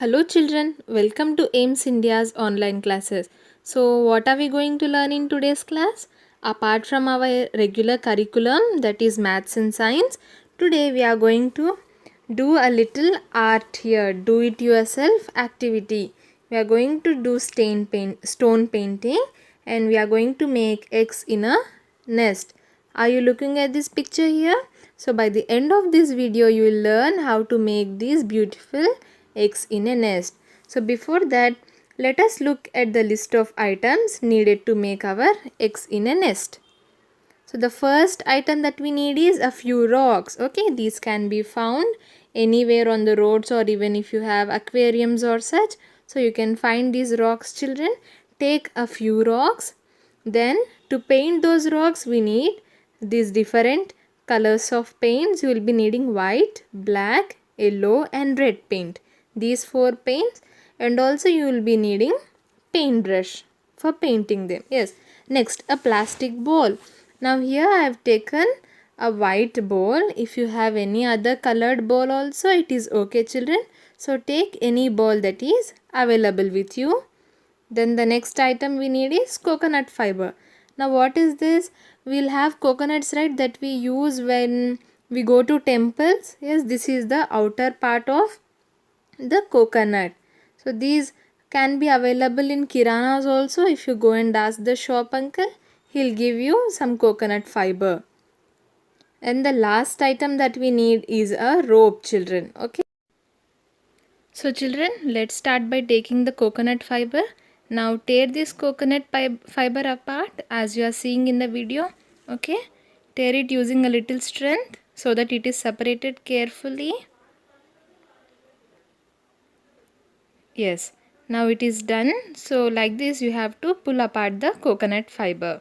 Hello children, welcome to AIMS India's online classes. So what are we going to learn in today's class? Apart from our regular curriculum, that is maths and science, today we are going to do a little art here, do it yourself activity. We are going to do stone painting, and we are going to make eggs in a nest. Are you looking at this picture here? So by the end of this video you will learn how to make these beautiful eggs in a nest. So before that, let us look at the list of items needed to make our eggs in a nest. So the first item that we need is a few rocks. Okay, these can be found anywhere on the roads, or even if you have aquariums or such. So you can find these rocks, children. Take a few rocks. Then to paint those rocks we need these different colors of paints. You will be needing white, black, yellow and red paint. These four paints, and also you will be needing paintbrush for painting them. Yes. Next, a plastic bowl. Now here I have taken a white bowl. If you have any other colored bowl also, it is okay, children. So take any bowl that is available with you. Then the next item we need is coconut fiber. Now what is this? We'll have coconuts, right, that we use when we go to temples. Yes, this is the outer part of the coconut. So these can be available in kiranas also. If you go and ask the shop uncle, he'll give you some coconut fiber. And the last item that we need is a rope, children. Okay. So children, let's start by taking the coconut fiber. Now tear this coconut fiber apart as you are seeing in the video. Okay. Tear it using a little strength so that it is separated carefully. Yes, now it is done. So like this you have to pull apart the coconut fiber.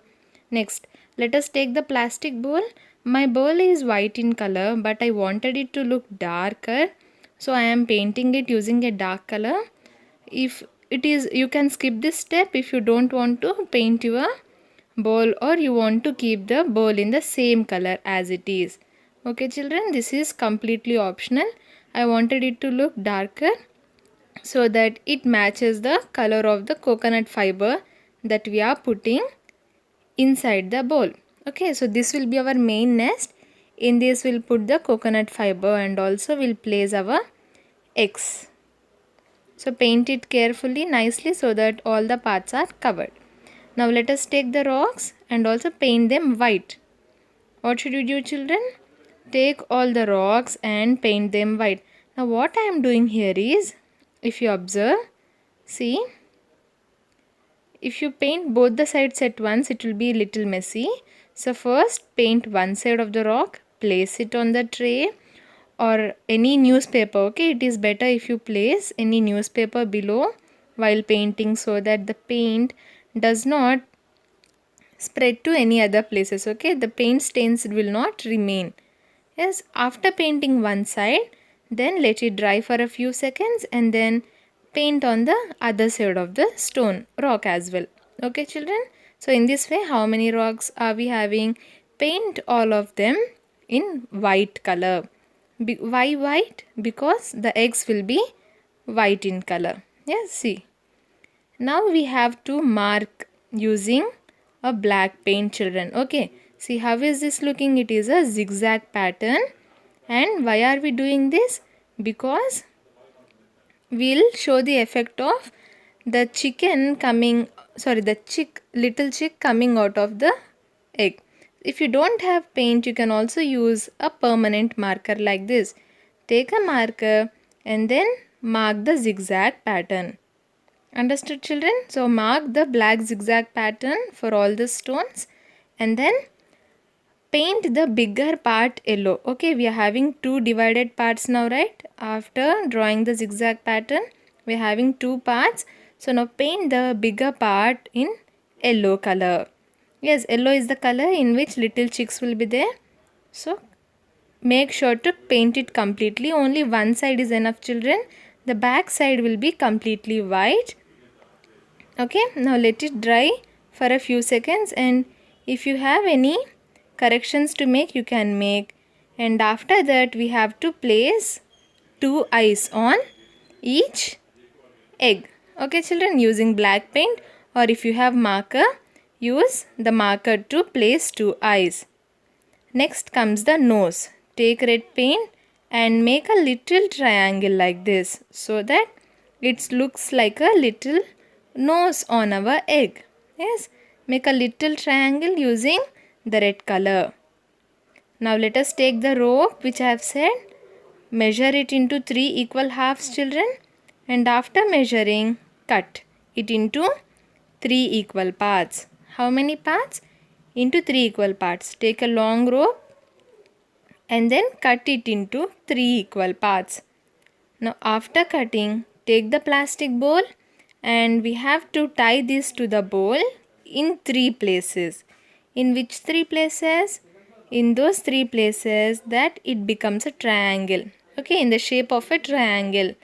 Next, let us take the plastic bowl. My bowl is white in color, but I wanted it to look darker, so I am painting it using a dark color. If it is, you can skip this step if you don't want to paint your bowl, or you want to keep the bowl in the same color as it is. Okay children, this is completely optional. I wanted it to look darker so that it matches the color of the coconut fiber that we are putting inside the bowl. Okay, so this will be our main nest. In this we'll put the coconut fiber, and also we'll place our eggs. So paint it carefully, nicely, so that all the parts are covered. Now let us take the rocks and also paint them white. What should you do, children? Take all the rocks and paint them white. Now what I am doing here is, if you observe, see, if you paint both the sides at once, it will be a little messy. So first paint one side of the rock, place it on the tray or any newspaper. Okay, it is better if you place any newspaper below while painting, so that the paint does not spread to any other places. Okay, the paint stains will not remain. Yes, after painting one side, then let it dry for a few seconds, and then paint on the other side of the stone rock as well. Okay children, so in this way, how many rocks are we having? Paint all of them in white color. Why white? Because the eggs will be white in color. Yes, see. Now we have to mark using a black paint, children. Okay, see how is this looking? It is a zigzag pattern. And why are we doing this? Because we'll show the effect of the little chick coming out of the egg. If you don't have paint, you can also use a permanent marker like this. Take a marker and then mark the zigzag pattern. Understood, children? So mark the black zigzag pattern for all the stones, and then paint the bigger part yellow. Okay, we are having two divided parts now, right? After drawing the zigzag pattern, we are having two parts. So now paint the bigger part in yellow color. Yes, yellow is the color in which little chicks will be there. So make sure to paint it completely. Only one side is enough, children. The back side will be completely white. Okay, now let it dry for a few seconds, and if you have any corrections to make, you can make. And after that we have to place two eyes on each egg. Okay children, using black paint, or if you have marker, use the marker to place 2 eyes. Next comes the nose. Take red paint and make a little triangle like this so that it looks like a little nose on our egg. Yes, make a little triangle using the red color. Now let us take the rope which I have said. Measure it into 3 equal halves children, and after measuring, cut it into 3 equal parts. How many parts? Into 3 equal parts. Take a long rope and then cut it into 3 equal parts. Now after cutting, take the plastic bowl and we have to tie this to the bowl in 3 places. In which 3 places? In those 3 places that it becomes a triangle. Okay, in the shape of a triangle.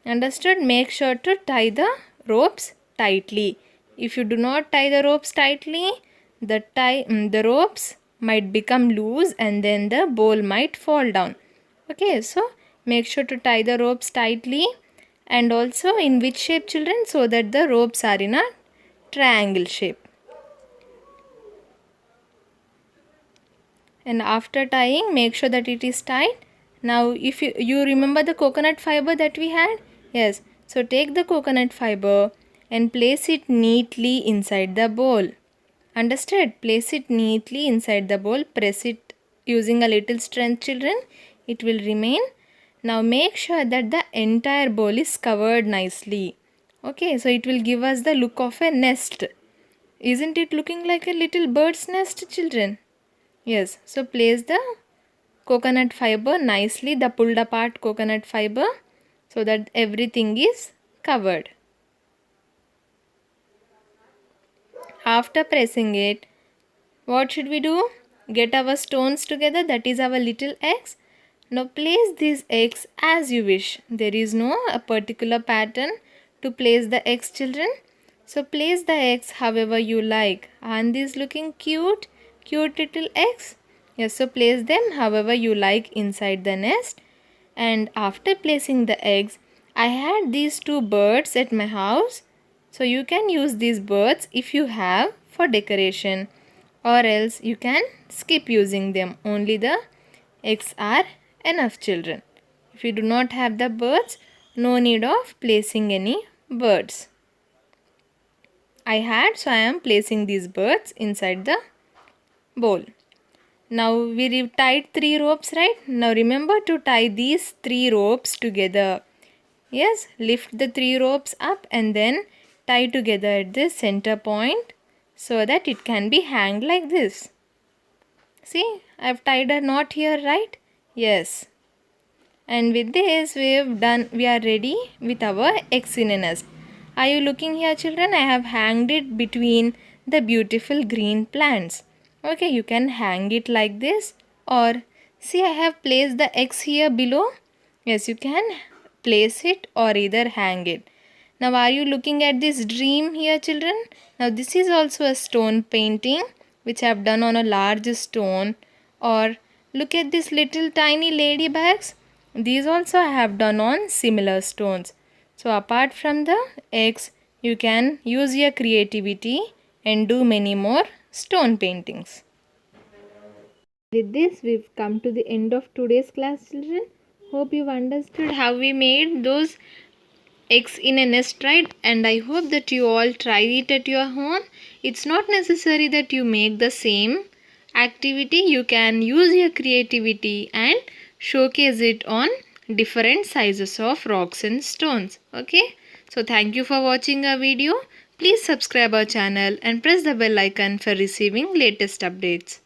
Understood? Make sure to tie the ropes tightly. If you do not tie the ropes tightly, the ropes might become loose and then the bowl might fall down. Okay, so make sure to tie the ropes tightly, and also in which shape children, so that the ropes are in a triangle shape. And after tying, make sure that it is tied. Now if you remember the coconut fiber that we had? Yes, so take the coconut fiber and place it neatly inside the bowl. Understood? Place it neatly inside the bowl. Press it using a little strength children. It will remain. Now make sure that the entire bowl is covered nicely. Okay, so it will give us the look of a nest. Isn't it looking like a little bird's nest children? Yes, so place the coconut fiber nicely, the pulled apart coconut fiber, so that everything is covered. After pressing it, what should we do? Get our stones together, that is our little eggs. Now place these eggs as you wish. There is no a particular pattern to place the eggs children. So place the eggs however you like. Aren't these looking cute? Cute little eggs? Yes, so place them however you like inside the nest. And after placing the eggs, I had these 2 birds at my house. So you can use these birds if you have for decoration, or else you can skip using them. Only the eggs are enough children. If you do not have the birds, no need of placing any birds. I had, so I am placing these birds inside the bowl. Now we tied 3 ropes, right? Now remember to tie these 3 ropes together. Yes, lift the 3 ropes up and then tie together at the center point so that it can be hanged like this. See, I have tied a knot here, right? Yes. And with this we are ready with our eggs in a nest. Are you looking here children? I have hanged it between the beautiful green plants. Okay, you can hang it like this, or see I have placed the eggs here below. Yes, you can place it or either hang it. Now are you looking at this dream here children? Now this is also a stone painting which I have done on a large stone. Or look at this little tiny ladybugs. These also I have done on similar stones. So apart from the eggs, you can use your creativity and do many more stone paintings. With this, we've come to the end of today's class children. Hope you've understood how we made those eggs in a nest, right? And I hope that you all try it at your home. It's not necessary that you make the same activity. You can use your creativity and showcase it on different sizes of rocks and stones. Okay, so thank you for watching our video. Please subscribe our channel and press the bell icon for receiving latest updates.